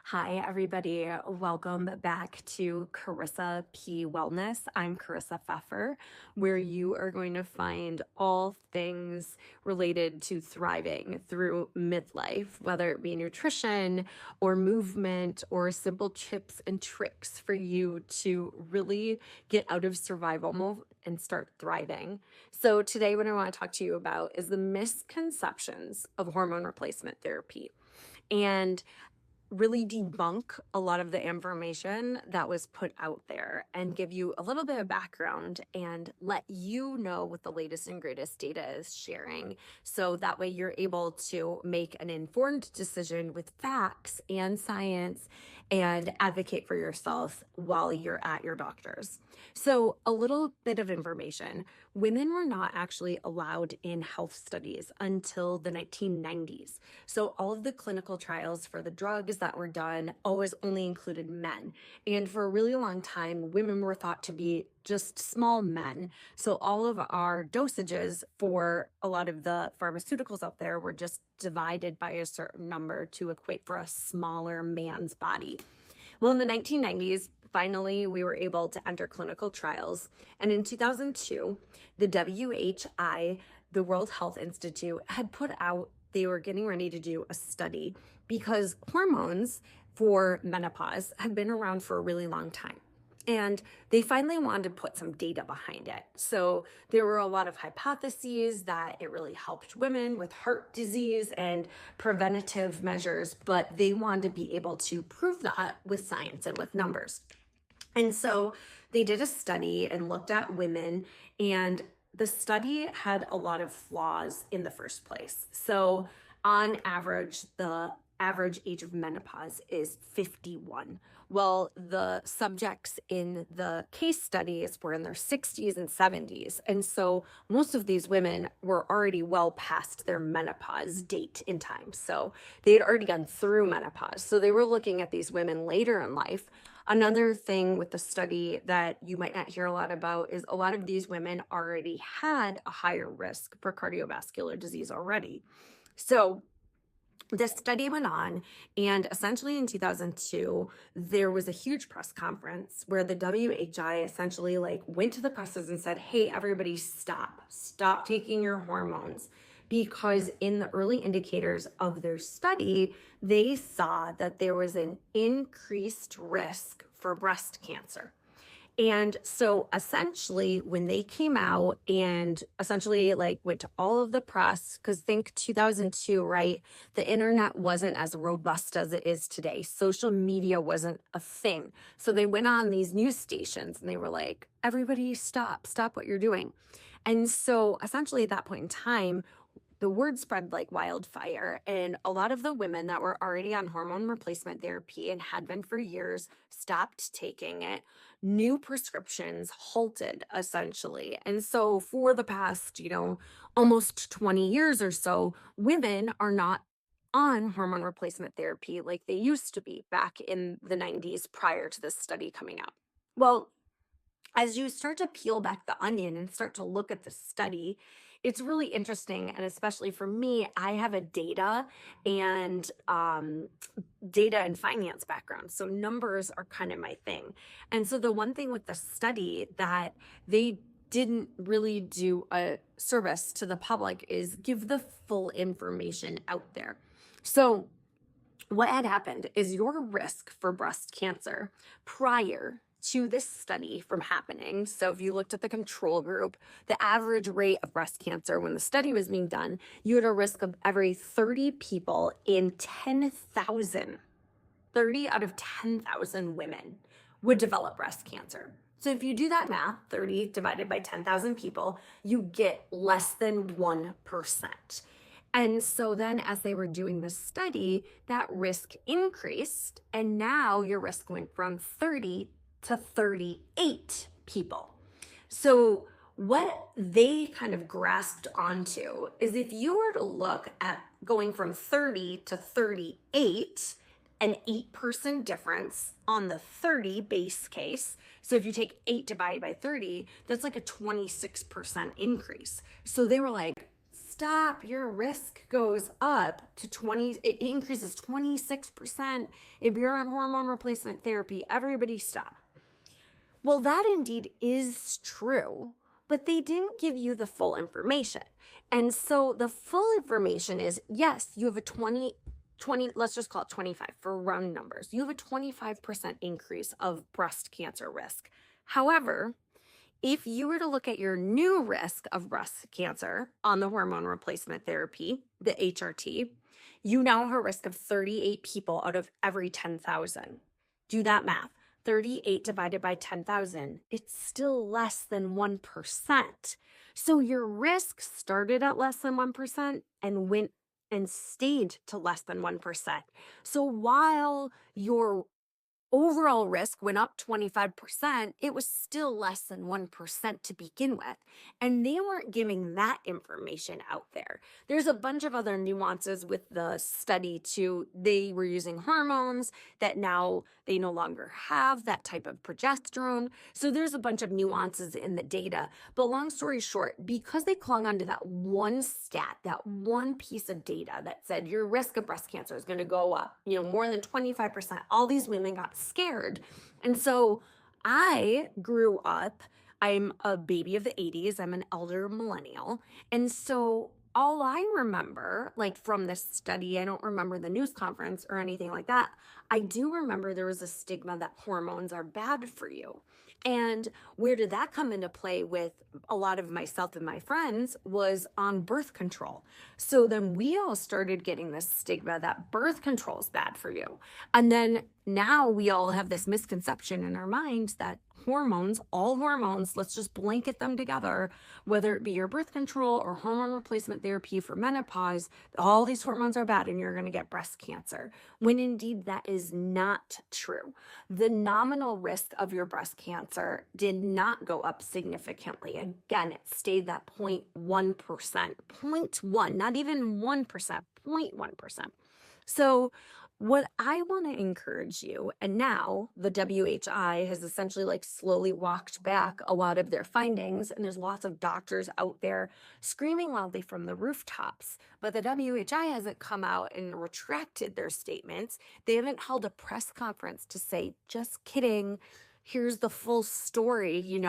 Hi, everybody. Welcome back to Carissa P Wellness. I'm Carissa Pfeffer, where you are going to find all things related to thriving through midlife, whether it be nutrition or movement or simple tips and tricks for you to really get out of survival mode and start thriving. So, today, what I want to talk to you about is the misconceptions of hormone replacement therapy. And really debunk a lot of the information that was put out there and give you a little bit of background and let you know what the latest and greatest data is sharing. So that way you're able to make an informed decision with facts and science and advocate for yourself while you're at your doctor's. So, a little bit of information. Women were not actually allowed in health studies until the 1990s. So all of the clinical trials for the drugs that were done always only included men. And for a really long time, women were thought to be just small men. So all of our dosages for a lot of the pharmaceuticals out there were just divided by a certain number to equate for a smaller man's body. Well, in the 1990s, finally, we were able to enter clinical trials. And in 2002, the WHI, the World Health Institute, had put out, they were getting ready to do a study because hormones for menopause have been around for a really long time. And they finally wanted to put some data behind it. So there were a lot of hypotheses that it really helped women with heart disease and preventative measures, but they wanted to be able to prove that with science and with numbers. And so they did a study and looked at women, and the study had a lot of flaws in the first place. So on average, the average age of menopause is 51. Well, the subjects in the case studies were in their 60s and 70s. And so most of these women were already well past their menopause date in time. So they had already gone through menopause. So they were looking at these women later in life. Another thing with the study that you might not hear a lot about is a lot of these women already had a higher risk for cardiovascular disease already. So this study went on, and essentially in 2002, there was a huge press conference where the WHI essentially went to the presses and said, "Hey, everybody, stop taking your hormones." Because in the early indicators of their study, they saw that there was an increased risk for breast cancer. And so essentially, when they came out and essentially went to all of the press, because think 2002, right? The internet wasn't as robust as it is today. Social media wasn't a thing. So they went on these news stations and they were like, "Everybody stop what you're doing." And so essentially at that point in time, the word spread like wildfire, and a lot of the women that were already on hormone replacement therapy and had been for years stopped taking it. New prescriptions halted essentially. And so for the past, almost 20 years or so, women are not on hormone replacement therapy like they used to be back in the 90s prior to this study coming out. Well, as you start to peel back the onion and start to look at the study, it's really interesting. And especially for me, I have a and data and finance background. So numbers are kind of my thing. And so the one thing with the study that they didn't really do a service to the public is give the full information out there. So what had happened is your risk for breast cancer prior to this study from happening. So if you looked at the control group, the average rate of breast cancer when the study was being done, you had a risk of every 30 people in 10,000, 30 out of 10,000 women would develop breast cancer. So if you do that math, 30 divided by 10,000 people, you get less than 1%. And so then as they were doing the study, that risk increased, and now your risk went from 30 to 38 people. So what they kind of grasped onto is if you were to look at going from 30 to 38, an 8% difference on the 30 base case. So if you take 8 divided by 30, that's like a 26% increase. So they were like, stop, your risk goes up to 20, it increases 26% if you're on hormone replacement therapy. Everybody stop. Well, that indeed is true, but they didn't give you the full information. And so the full information is, yes, you have a 20, let's just call it 25 for round numbers. You have a 25% increase of breast cancer risk. However, if you were to look at your new risk of breast cancer on the hormone replacement therapy, the HRT, you now have a risk of 38 people out of every 10,000. Do that math. 38 divided by 10,000, it's still less than 1%. So your risk started at less than 1% and went and stayed to less than 1%. So while your overall risk went up 25%, it was still less than 1% to begin with. And they weren't giving that information out there. There's a bunch of other nuances with the study too. They were using hormones that now they no longer have that type of progesterone. So there's a bunch of nuances in the data. But long story short, because they clung onto that one stat, that one piece of data that said your risk of breast cancer is going to go up, more than 25%, all these women got scared. And so I grew up, I'm a baby of the 80s, I'm an elder millennial. And so all I remember, like from this study, I don't remember the news conference or anything like that. I do remember there was a stigma that hormones are bad for you. And where did that come into play with a lot of myself and my friends was on birth control. So then we all started getting this stigma that birth control is bad for you. And then now we all have this misconception in our minds that hormones, all hormones, let's just blanket them together, whether it be your birth control or hormone replacement therapy for menopause, all these hormones are bad and you're going to get breast cancer, when indeed that is not true. The nominal risk of your breast cancer did not go up significantly. Again, it stayed that 0.1%, 0.1, not even 1%, 0.1%. So what I want to encourage you, and now the WHI has essentially slowly walked back a lot of their findings, and there's lots of doctors out there screaming loudly from the rooftops, but the WHI hasn't come out and retracted their statements. They haven't held a press conference to say, just kidding, here's the full story.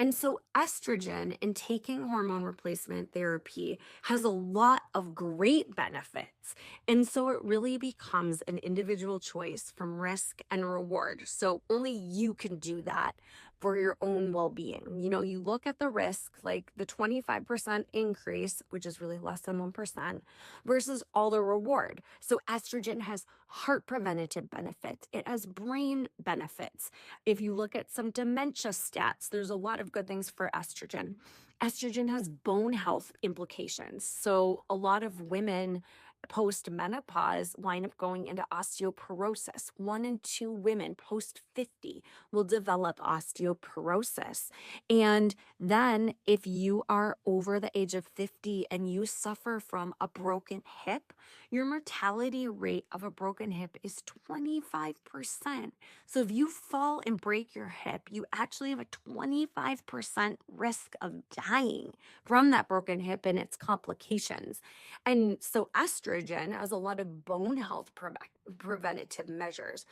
And so estrogen and taking hormone replacement therapy has a lot of great benefits. And so it really becomes an individual choice from risk and reward. So only you can do that for your own well-being. You look at the risk, like the 25% increase, which is really less than 1%, versus all the reward. So estrogen has heart preventative benefits. It has brain benefits. If you look at some dementia stats, there's a lot of good things for estrogen. Estrogen has bone health implications. So a lot of women post-menopause wind up going into osteoporosis. 1 in 2 women post-50 will develop osteoporosis. And then if you are over the age of 50 and you suffer from a broken hip, your mortality rate of a broken hip is 25%. So if you fall and break your hip, you actually have a 25% risk of dying from that broken hip and its complications. And so estrogen has a lot of bone health preventative measures.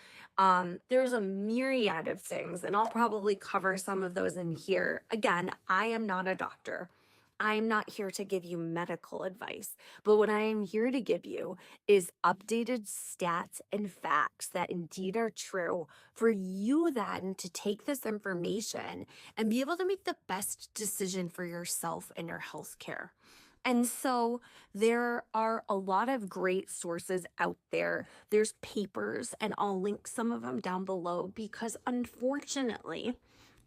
There's a myriad of things, and I'll probably cover some of those in here. Again, I am not a doctor. I'm not here to give you medical advice, but what I am here to give you is updated stats and facts that indeed are true for you then to take this information and be able to make the best decision for yourself and your health care. And so there are a lot of great sources out there. There's papers, and I'll link some of them down below because unfortunately,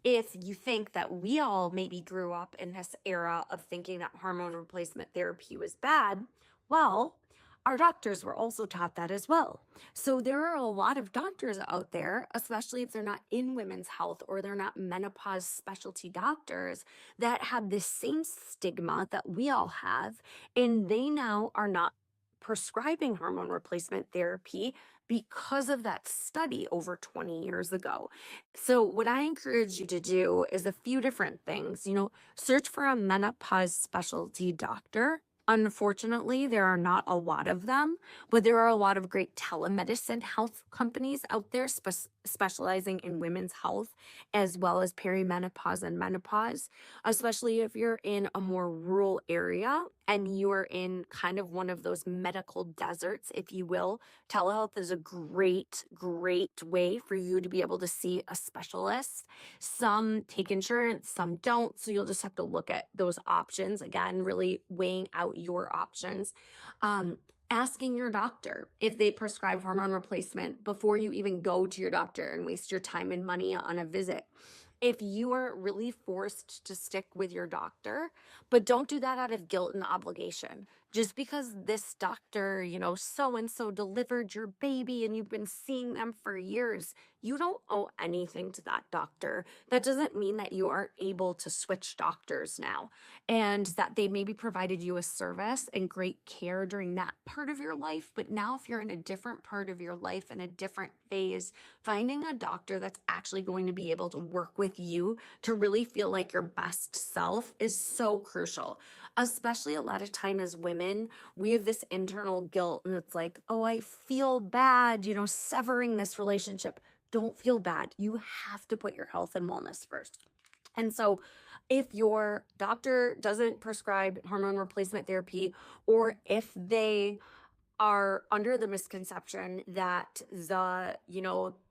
if you think that we all maybe grew up in this era of thinking that hormone replacement therapy was bad, well, our doctors were also taught that as well. So there are a lot of doctors out there, especially if they're not in women's health or they're not menopause specialty doctors, that have this same stigma that we all have, and they now are not prescribing hormone replacement therapy because of that study over 20 years ago. So what I encourage you to do is a few different things. Search for a menopause specialty doctor Unfortunately, there are not a lot of them, but there are a lot of great telemedicine health companies out there specializing in women's health as well as perimenopause and menopause, especially if you're in a more rural area and you are in kind of one of those medical deserts, if you will. Telehealth is a great way for you to be able to see a specialist. Some take insurance, some don't. So you'll just have to look at those options. Again, really weighing out your options. Um, Asking your doctor if they prescribe hormone replacement before you even go to your doctor and waste your time and money on a visit. If you are really forced to stick with your doctor, but don't do that out of guilt and obligation. Just because this doctor, so and so delivered your baby and you've been seeing them for years, you don't owe anything to that doctor. That doesn't mean that you aren't able to switch doctors now and that they maybe provided you a service and great care during that part of your life. But now, if you're in a different part of your life and a different phase, finding a doctor that's actually going to be able to work with you to really feel like your best self is so crucial. Especially a lot of time as women, we have this internal guilt, and it's like, oh, I feel bad, severing this relationship. Don't feel bad. You have to put your health and wellness first. And so, if your doctor doesn't prescribe hormone replacement therapy, or if they are under the misconception that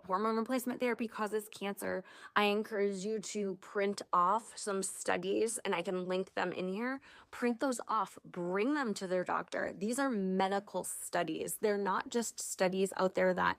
hormone replacement therapy causes cancer, I encourage you to print off some studies, and I can link them in here. Print those off, bring them to their doctor. These are medical studies. They're not just studies out there that,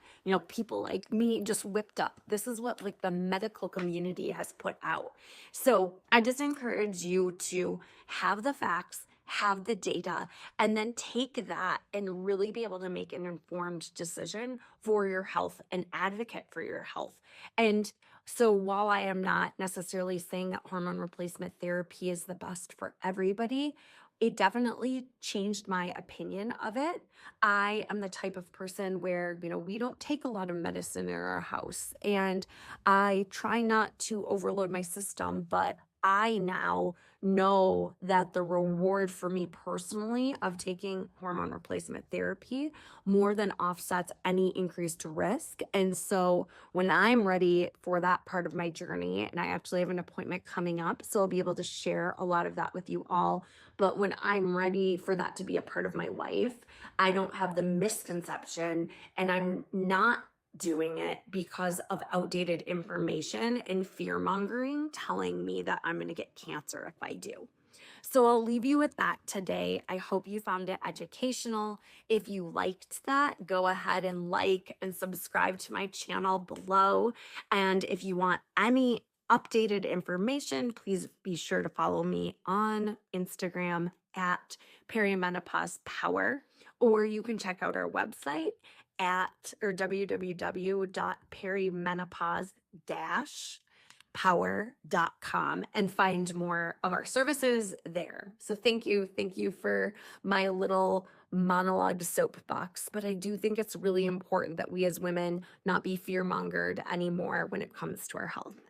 people like me just whipped up. This is what like the medical community has put out. So I just encourage you to have the facts, have the data, and then take that and really be able to make an informed decision for your health and advocate for your health. And so while I am not necessarily saying that hormone replacement therapy is the best for everybody, it definitely changed my opinion of it. I am the type of person where, we don't take a lot of medicine in our house, and I try not to overload my system, but I now know that the reward for me personally of taking hormone replacement therapy more than offsets any increased risk. And so when I'm ready for that part of my journey, and I actually have an appointment coming up, so I'll be able to share a lot of that with you all. But when I'm ready for that to be a part of my life, I don't have the misconception, and I'm not doing it because of outdated information and fear mongering telling me that I'm going to get cancer if I do. So I'll leave you with that today. I hope you found it educational. If you liked that, go ahead and like and subscribe to my channel below. And if you want any updated information, please be sure to follow me on Instagram at perimenopause power, or you can check out our website at www.perimenopause-power.com and find more of our services there. So thank you for my little monologue soapbox, but I do think it's really important that we as women not be fear mongered anymore when it comes to our health.